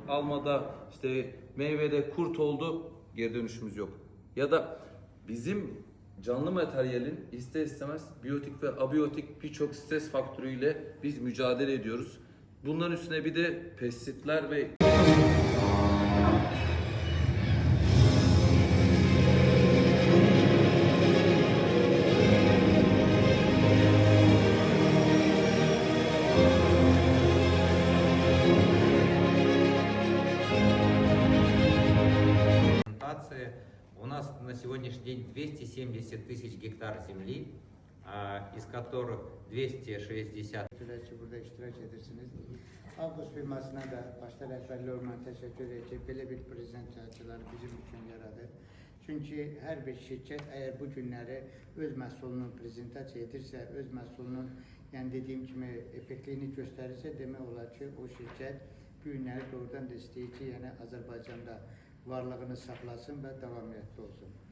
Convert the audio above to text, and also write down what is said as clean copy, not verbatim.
almada işte meyvede kurt oldu, geri dönüşümüz yok. Ya da bizim canlı materyalin ister istemez biyotik ve abiyotik birçok stres faktörüyle biz mücadele ediyoruz. Bunların üstüne bir de pestisitler ve У нас на сегодняшний день 270 тысяч гектар земли, из которых 260. Burada iştirak edersiniz. Avgust firmasına da başta rehberli olman teşekkür edeceğim. Böyle bir prezentasyonlar bizim için yaradı. Çünkü her bir şirket eğer bu günleri öz məhsulunun prezentasiya edirsə, öz məhsulunun yani dediğim kimi efektliğini gösterirse demək olar ki o şirket bu günləri doğrudan da istəyir ki, yəni Azərbaycanda varlığını saxlasın və davamiyyətli olsun.